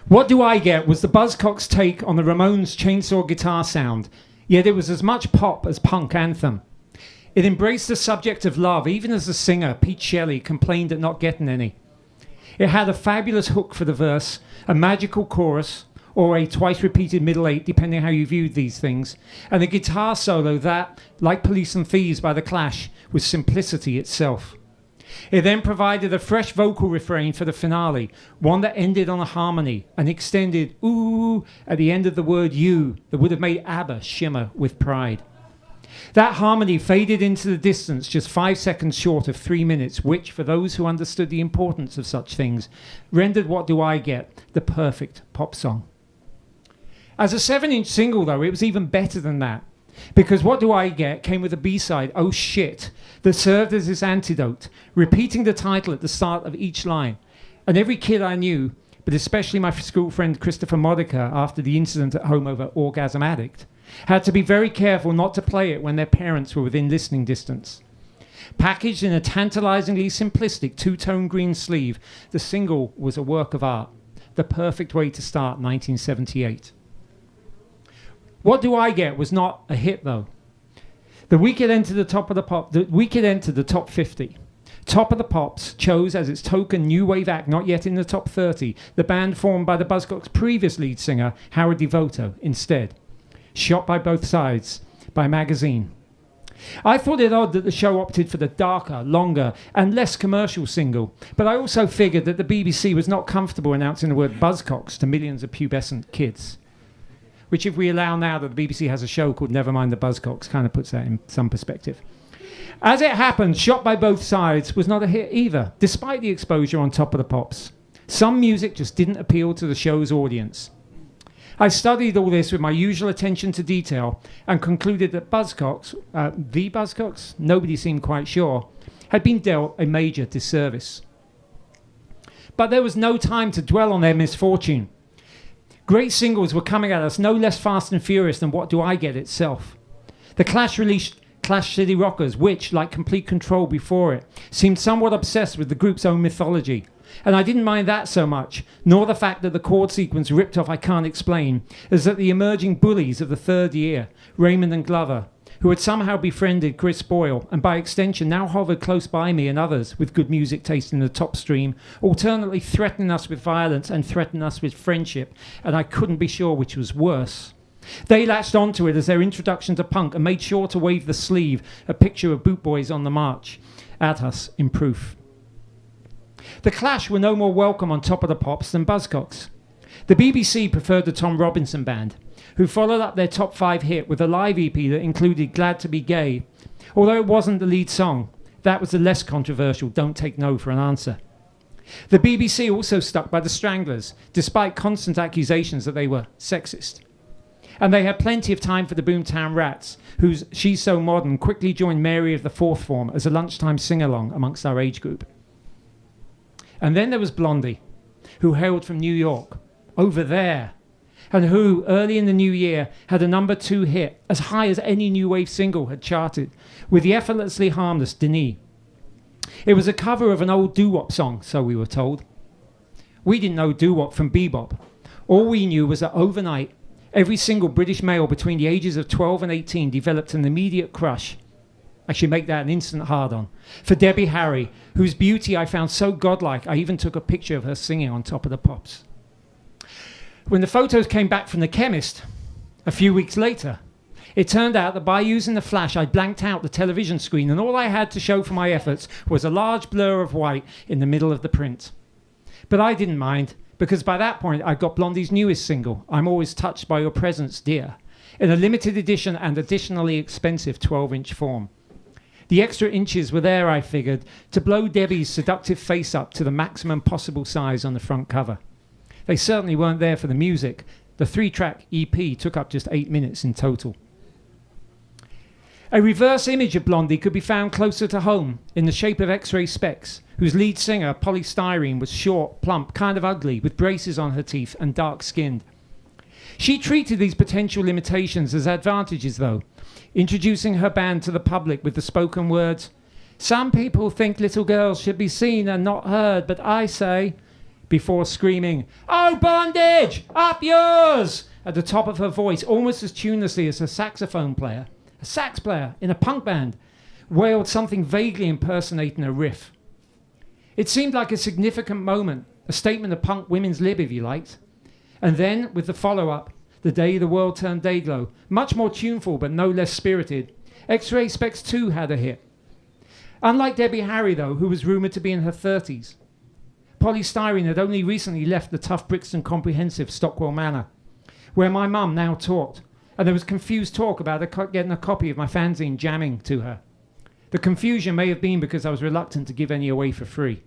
What Do I Get was the Buzzcocks' take on the Ramones' chainsaw guitar sound, yet it was as much pop as punk anthem. It embraced the subject of love, even as the singer, Pete Shelley, complained at not getting any. It had a fabulous hook for the verse, a magical chorus, or a twice-repeated middle eight, depending how you viewed these things, and a guitar solo that, like Police and Thieves by The Clash, was simplicity itself. It then provided a fresh vocal refrain for the finale, one that ended on a harmony, and extended ooh at the end of the word you that would have made ABBA shimmer with pride. That harmony faded into the distance just 5 seconds short of 3 minutes, which, for those who understood the importance of such things, rendered What Do I Get the perfect pop song. As a 7-inch single, though, it was even better than that, because What Do I Get came with a B-side, Oh Shit, that served as its antidote, repeating the title at the start of each line. And every kid I knew, but especially my school friend Christopher Modica after the incident at home over Orgasm Addict, had to be very careful not to play it when their parents were within listening distance. Packaged in a tantalizingly simplistic two-tone green sleeve, the single was a work of art, the perfect way to start 1978. What Do I Get was not a hit, though. The week it entered the top 50. Top of the Pops chose as its token new wave act not yet in the top 30, the band formed by the Buzzcocks' previous lead singer, Howard Devoto, instead. Shot by Both Sides by Magazine. I thought it odd that the show opted for the darker, longer, and less commercial single, but I also figured that the BBC was not comfortable announcing the word Buzzcocks to millions of pubescent kids. Which, if we allow now that the BBC has a show called Nevermind the Buzzcocks, kind of puts that in some perspective. As it happened, Shot by Both Sides was not a hit either, despite the exposure on Top of the Pops. Some music just didn't appeal to the show's audience. I studied all this with my usual attention to detail and concluded that Buzzcocks, the Buzzcocks, nobody seemed quite sure, had been dealt a major disservice. But there was no time to dwell on their misfortune. Great singles were coming at us no less fast and furious than What Do I Get itself. The Clash released Clash City Rockers, which, like Complete Control before it, seemed somewhat obsessed with the group's own mythology. And I didn't mind that so much, nor the fact that the chord sequence ripped off I Can't Explain, as that the emerging bullies of the third year, Raymond and Glover, who had somehow befriended Chris Boyle and by extension now hovered close by me and others with good music taste in the top stream, alternately threatening us with violence and threatening us with friendship, and I couldn't be sure which was worse. They latched onto it as their introduction to punk and made sure to wave the sleeve, a picture of Boot Boys on the march, at us in proof. The Clash were no more welcome on Top of the Pops than Buzzcocks. The BBC preferred the Tom Robinson Band, who followed up their top 5 hit with a live EP that included Glad to Be Gay. Although it wasn't the lead song, that was the less controversial Don't Take No for an answer. The BBC also stuck by the Stranglers, despite constant accusations that they were sexist. And they had plenty of time for the Boomtown Rats, whose She's So Modern quickly joined Mary of the Fourth Form as a lunchtime sing-along amongst our age group. And then there was Blondie, who hailed from New York, over there, and who, early in the new year, had a number 2 hit, as high as any new wave single had charted, with the effortlessly harmless Denis. It was a cover of an old doo-wop song, so we were told. We didn't know doo-wop from bebop. All we knew was that overnight, every single British male between the ages of 12 and 18 developed an immediate crush. I should make that an instant hard-on. For Debbie Harry, whose beauty I found so godlike, I even took a picture of her singing on Top of the Pops. When the photos came back from the chemist, a few weeks later, it turned out that by using the flash, I blanked out the television screen, and all I had to show for my efforts was a large blur of white in the middle of the print. But I didn't mind, because by that point, I'd got Blondie's newest single, I'm Always Touched by Your Presence, Dear, in a limited edition and additionally expensive 12-inch form. The extra inches were there, I figured, to blow Debbie's seductive face up to the maximum possible size on the front cover. They certainly weren't there for the music. The 3-track EP took up just 8 minutes in total. A reverse image of Blondie could be found closer to home in the shape of X-Ray Specs, whose lead singer, Polly Styrene, was short, plump, kind of ugly, with braces on her teeth and dark-skinned. She treated these potential limitations as advantages, though, introducing her band to the public with the spoken words, "Some people think little girls should be seen and not heard, but I say, before screaming, "Oh, bondage! Up yours!" at the top of her voice, almost as tunelessly as a saxophone player, a sax player in a punk band, wailed something vaguely impersonating a riff. It seemed like a significant moment, a statement of punk women's lib, if you liked. And then, with the follow-up, The Day the World Turned Dayglow, much more tuneful but no less spirited, X-Ray Specs 2 had a hit. Unlike Debbie Harry, though, who was rumoured to be in her 30s, Polly Styrene had only recently left the tough Brixton Comprehensive Stockwell Manor, where my mum now taught, and there was confused talk about getting a copy of my fanzine jamming to her. The confusion may have been because I was reluctant to give any away for free.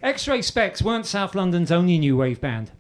X-Ray Specs weren't South London's only new wave band.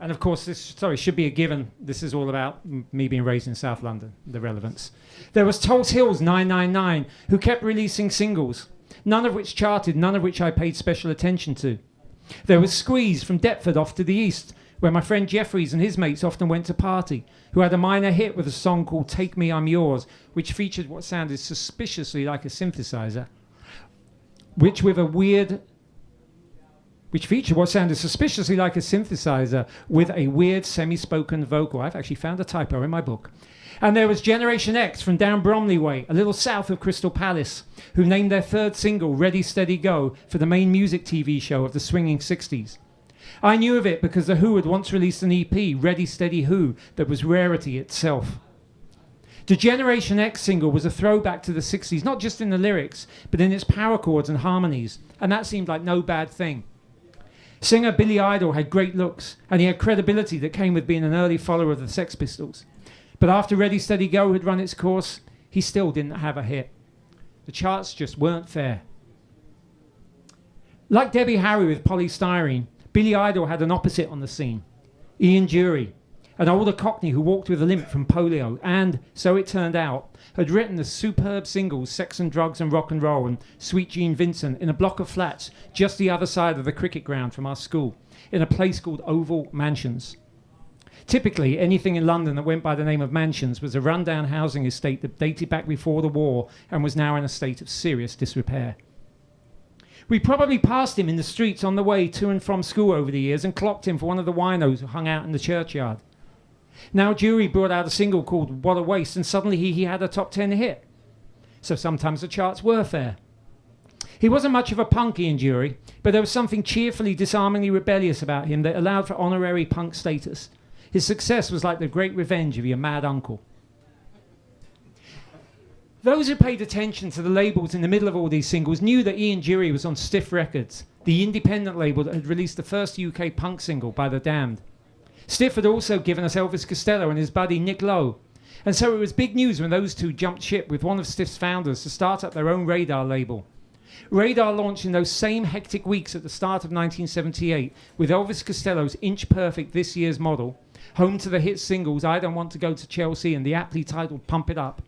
And of course, this should be a given. This is all about me being raised in South London, the relevance. There was Tulse Hill's 999, who kept releasing singles, none of which charted, none of which I paid special attention to. There was Squeeze from Deptford off to the east, where my friend Jeffries and his mates often went to party, who had a minor hit with a song called Take Me, I'm Yours, which featured what sounded suspiciously like a synthesizer, which featured what sounded suspiciously like a synthesizer with a weird semi-spoken vocal. I've actually found a typo in my book. And there was Generation X from down Bromley Way, a little south of Crystal Palace, who named their third single Ready Steady Go for the main music TV show of the swinging 60s. I knew of it because The Who had once released an EP, Ready Steady Who, that was rarity itself. The Generation X single was a throwback to the 60s, not just in the lyrics, but in its power chords and harmonies, and that seemed like no bad thing. Singer Billy Idol had great looks, and he had credibility that came with being an early follower of the Sex Pistols. But after Ready Steady Go had run its course, he still didn't have a hit. The charts just weren't fair. Like Debbie Harry with Polly Styrene, Billy Idol had an opposite on the scene, Ian Dury, an older cockney who walked with a limp from polio and, so it turned out, had written the superb singles Sex and Drugs and Rock and Roll and Sweet Jean Vincent in a block of flats just the other side of the cricket ground from our school, in a place called Oval Mansions. Typically, anything in London that went by the name of Mansions was a rundown housing estate that dated back before the war and was now in a state of serious disrepair. We probably passed him in the streets on the way to and from school over the years and clocked him for one of the winos who hung out in the churchyard. Now Jury brought out a single called What a Waste, and suddenly he had a top 10 hit. So sometimes the charts were fair. He wasn't much of a punky in Jury, but there was something cheerfully, disarmingly rebellious about him that allowed for honorary punk status. His success was like the great revenge of your mad uncle. Those who paid attention to the labels in the middle of all these singles knew that Ian Dury was on Stiff Records, the independent label that had released the first UK punk single, By the Damned. Stiff had also given us Elvis Costello and his buddy Nick Lowe, and so it was big news when those two jumped ship with one of Stiff's founders to start up their own Radar label. Radar launched in those same hectic weeks at the start of 1978 with Elvis Costello's inch-perfect This Year's Model, home to the hit singles I Don't Want to Go to Chelsea and the aptly titled Pump It Up,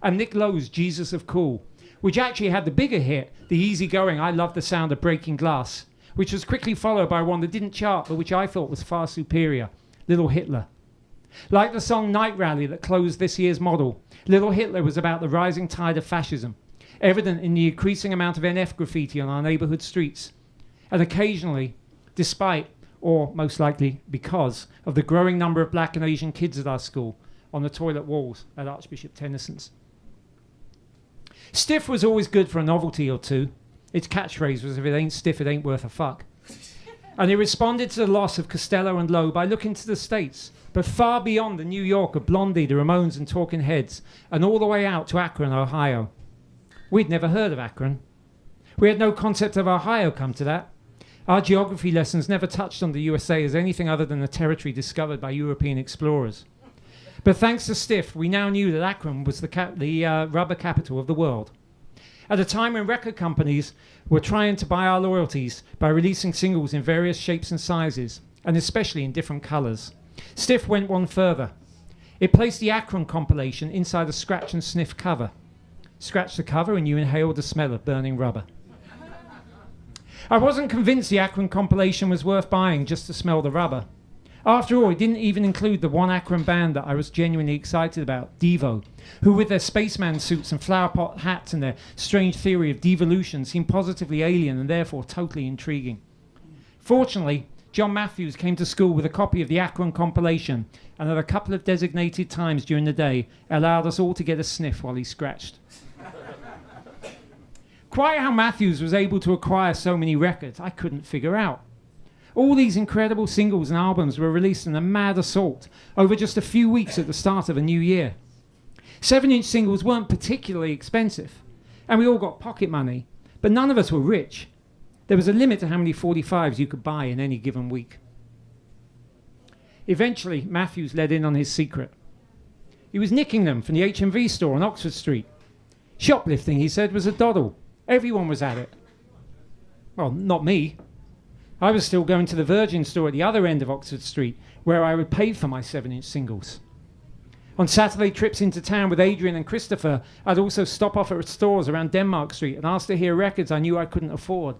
and Nick Lowe's Jesus of Cool, which actually had the bigger hit, the easygoing I Love the Sound of Breaking Glass, which was quickly followed by one that didn't chart but which I thought was far superior, Little Hitler. Like the song Night Rally that closed This Year's Model, Little Hitler was about the rising tide of fascism, evident in the increasing amount of NF graffiti on our neighbourhood streets, and occasionally, despite, or most likely because, of the growing number of black and Asian kids at our school on the toilet walls at Archbishop Tennyson's. Stiff was always good for a novelty or two. Its catchphrase was, if it ain't stiff, it ain't worth a fuck. And it responded to the loss of Costello and Lowe by looking to the States, but far beyond the New York of Blondie, the Ramones and Talking Heads, and all the way out to Akron, Ohio. We'd never heard of Akron. We had no concept of Ohio, come to that. Our geography lessons never touched on the USA as anything other than a territory discovered by European explorers. But thanks to Stiff, we now knew that Akron was the rubber capital of the world. At a time when record companies were trying to buy our loyalties by releasing singles in various shapes and sizes, and especially in different colours, Stiff went one further. It placed the Akron compilation inside a scratch and sniff cover. Scratch the cover and you inhale the smell of burning rubber. I wasn't convinced the Akron compilation was worth buying just to smell the rubber. After all, it didn't even include the one Akron band that I was genuinely excited about, Devo, who with their spaceman suits and flower pot hats and their strange theory of devolution seemed positively alien and therefore totally intriguing. Fortunately, John Matthews came to school with a copy of the Akron compilation, and at a couple of designated times during the day allowed us all to get a sniff while he scratched. Quite how Matthews was able to acquire so many records, I couldn't figure out. All these incredible singles and albums were released in a mad assault over just a few weeks at the start of a new year. 7-inch singles weren't particularly expensive, and we all got pocket money, but none of us were rich. There was a limit to how many 45s you could buy in any given week. Eventually, Matthews let in on his secret. He was nicking them from the HMV store on Oxford Street. Shoplifting, he said, was a doddle. Everyone was at it. Well, not me. I was still going to the Virgin store at the other end of Oxford Street, where I would pay for my 7-inch singles. On Saturday trips into town with Adrian and Christopher, I'd also stop off at stores around Denmark Street and ask to hear records I knew I couldn't afford,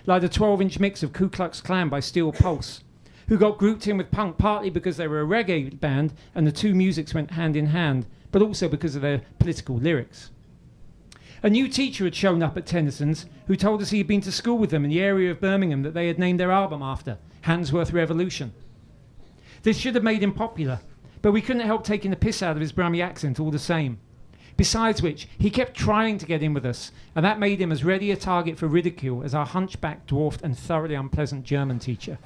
like the 12-inch mix of Ku Klux Klan by Steel Pulse, who got grouped in with punk partly because they were a reggae band and the two musics went hand in hand, but also because of their political lyrics. A new teacher had shown up at Tennyson's who told us he had been to school with them in the area of Birmingham that they had named their album after, Handsworth Revolution. This should have made him popular, but we couldn't help taking the piss out of his Brummie accent all the same. Besides which, he kept trying to get in with us, and that made him as ready a target for ridicule as our hunchback, dwarfed and thoroughly unpleasant German teacher.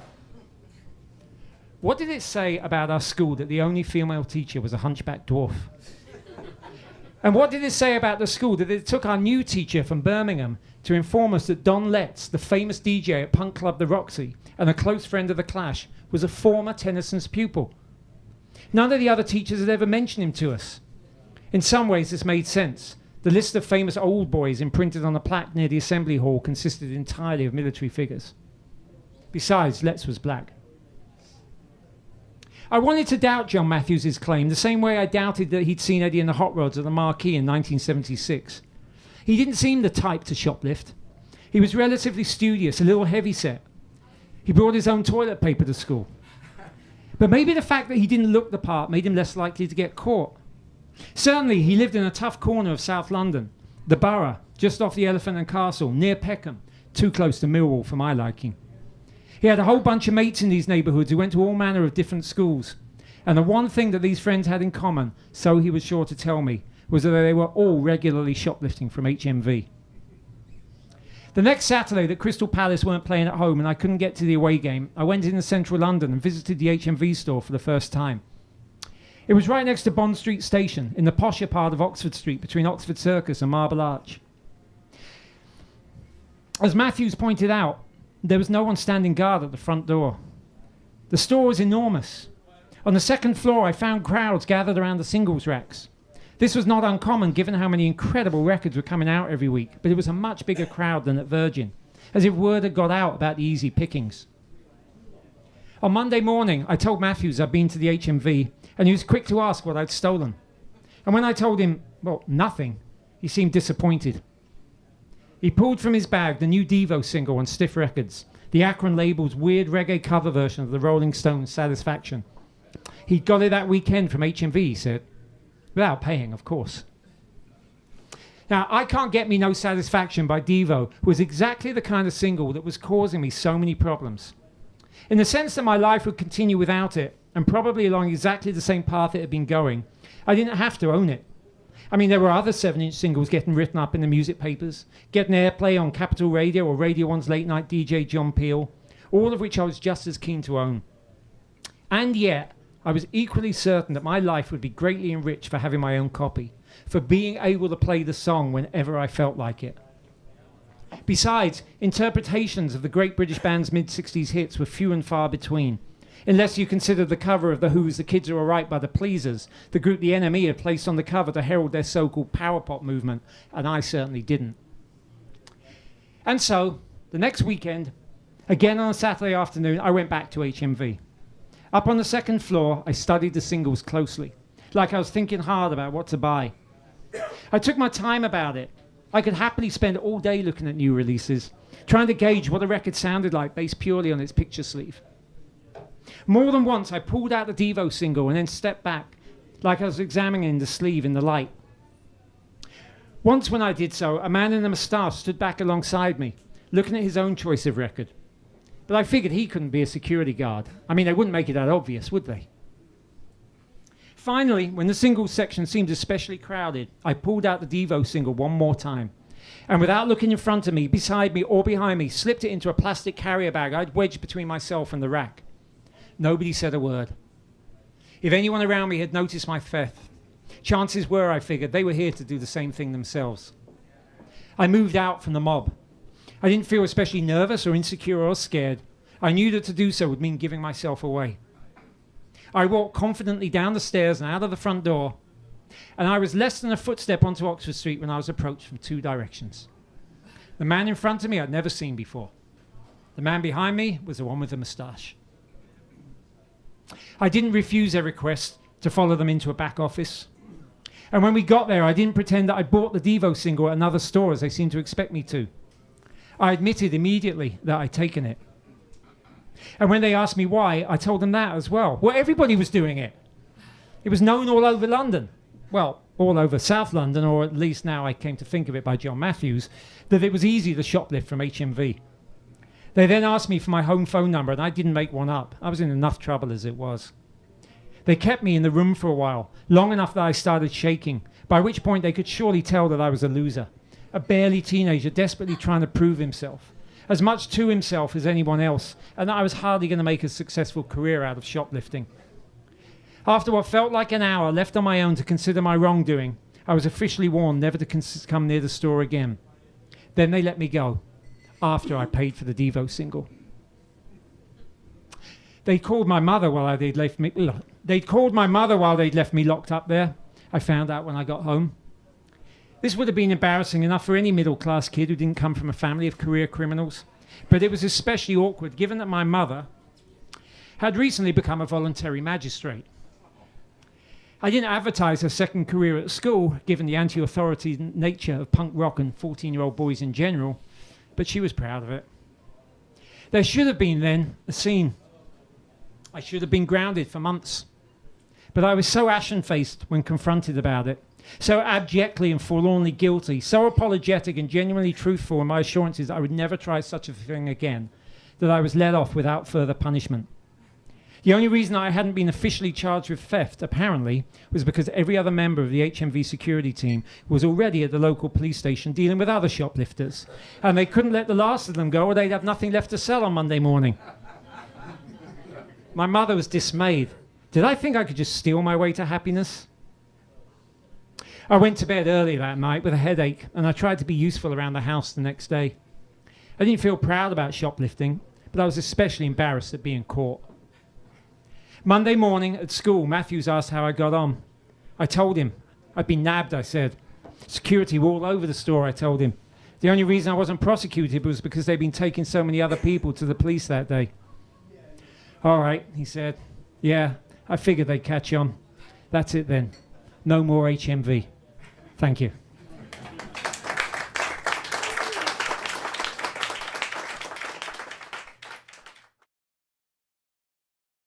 What did it say about our school that the only female teacher was a hunchback dwarf? And what did it say about the school that it took our new teacher from Birmingham to inform us that Don Letts, the famous DJ at Punk Club The Roxy and a close friend of The Clash, was a former Tennyson's pupil? None of the other teachers had ever mentioned him to us. In some ways this made sense. The list of famous old boys imprinted on a plaque near the Assembly Hall consisted entirely of military figures. Besides, Letts was black. I wanted to doubt John Matthews' claim the same way I doubted that he'd seen Eddie and the Hot Rods at the Marquee in 1976. He didn't seem the type to shoplift. He was relatively studious, a little heavyset. He brought his own toilet paper to school. But maybe the fact that he didn't look the part made him less likely to get caught. Certainly, he lived in a tough corner of South London, the Borough, just off the Elephant and Castle, near Peckham, too close to Millwall for my liking. He had a whole bunch of mates in these neighbourhoods who went to all manner of different schools. And the one thing that these friends had in common, so he was sure to tell me, was that they were all regularly shoplifting from HMV. The next Saturday that Crystal Palace weren't playing at home and I couldn't get to the away game, I went into central London and visited the HMV store for the first time. It was right next to Bond Street Station, in the posher part of Oxford Street, between Oxford Circus and Marble Arch. As Matthews pointed out, there was no one standing guard at the front door. The store was enormous. On the second floor, I found crowds gathered around the singles racks. This was not uncommon given how many incredible records were coming out every week, but it was a much bigger crowd than at Virgin, as if word had got out about the easy pickings. On Monday morning, I told Matthews I'd been to the HMV, and he was quick to ask what I'd stolen. And when I told him, well, nothing, he seemed disappointed. He pulled from his bag the new Devo single on Stiff Records, the Akron label's weird reggae cover version of the Rolling Stones' Satisfaction. He'd got it that weekend from HMV, he said. Without paying, of course. Now, I Can't Get Me No Satisfaction by Devo was exactly the kind of single that was causing me so many problems. In the sense that my life would continue without it, and probably along exactly the same path it had been going, I didn't have to own it. I mean, there were other 7-inch singles getting written up in the music papers, getting airplay on Capital Radio or Radio 1's late-night DJ John Peel, all of which I was just as keen to own. And yet, I was equally certain that my life would be greatly enriched for having my own copy, for being able to play the song whenever I felt like it. Besides, interpretations of the great British band's mid-60s hits were few and far between, unless you consider the cover of The Who's The Kids Are Alright by the Pleasers, the group the NME had placed on the cover to herald their so-called power pop movement, and I certainly didn't. And so, the next weekend, again on a Saturday afternoon, I went back to HMV. Up on the second floor, I studied the singles closely, like I was thinking hard about what to buy. I took my time about it. I could happily spend all day looking at new releases, trying to gauge what a record sounded like based purely on its picture sleeve. More than once, I pulled out the Devo single and then stepped back, like I was examining the sleeve in the light. Once when I did so, a man in a moustache stood back alongside me, looking at his own choice of record. But I figured he couldn't be a security guard. I mean, they wouldn't make it that obvious, would they? Finally, when the singles section seemed especially crowded, I pulled out the Devo single one more time, and without looking in front of me, beside me, or behind me, slipped it into a plastic carrier bag I'd wedged between myself and the rack. Nobody said a word. If anyone around me had noticed my theft, chances were, I figured, they were here to do the same thing themselves. I moved out from the mob. I didn't feel especially nervous or insecure or scared. I knew that to do so would mean giving myself away. I walked confidently down the stairs and out of the front door, and I was less than a footstep onto Oxford Street when I was approached from two directions. The man in front of me I'd never seen before. The man behind me was the one with the moustache. I didn't refuse their request to follow them into a back office. And when we got there, I didn't pretend that I bought the Devo single at another store as they seemed to expect me to. I admitted immediately that I'd taken it. And when they asked me why, I told them that as well. Well, everybody was doing it. It was known all over London. Well, all over South London, or at least now I came to think of it by John Matthews, that it was easy to shoplift from HMV. They then asked me for my home phone number, and I didn't make one up. I was in enough trouble as it was. They kept me in the room for a while, long enough that I started shaking, by which point they could surely tell that I was a loser, a barely teenager desperately trying to prove himself, as much to himself as anyone else, and that I was hardly going to make a successful career out of shoplifting. After what felt like an hour left on my own to consider my wrongdoing, I was officially warned never to come near the store again. Then they let me go, after I paid for the Devo single. They'd called my mother while they'd left me locked up there. I found out when I got home. This would have been embarrassing enough for any middle-class kid who didn't come from a family of career criminals, but it was especially awkward given that my mother had recently become a voluntary magistrate. I didn't advertise her second career at school, given the anti-authority nature of punk rock and 14-year-old boys in general, but she was proud of it. There should have been then a scene. I should have been grounded for months. But I was so ashen-faced when confronted about it, so abjectly and forlornly guilty, so apologetic and genuinely truthful in my assurances that I would never try such a thing again, that I was let off without further punishment. The only reason I hadn't been officially charged with theft, apparently, was because every other member of the HMV security team was already at the local police station dealing with other shoplifters, and they couldn't let the last of them go or they'd have nothing left to sell on Monday morning. My mother was dismayed. Did I think I could just steal my way to happiness? I went to bed early that night with a headache, and I tried to be useful around the house the next day. I didn't feel proud about shoplifting, but I was especially embarrassed at being caught. Monday morning at school, Matthews asked how I got on. I told him. I'd been nabbed, I said. Security were all over the store, I told him. The only reason I wasn't prosecuted was because they'd been taking so many other people to the police that day. All right, he said. Yeah, I figured they'd catch on. That's it then. No more HMV. Thank you.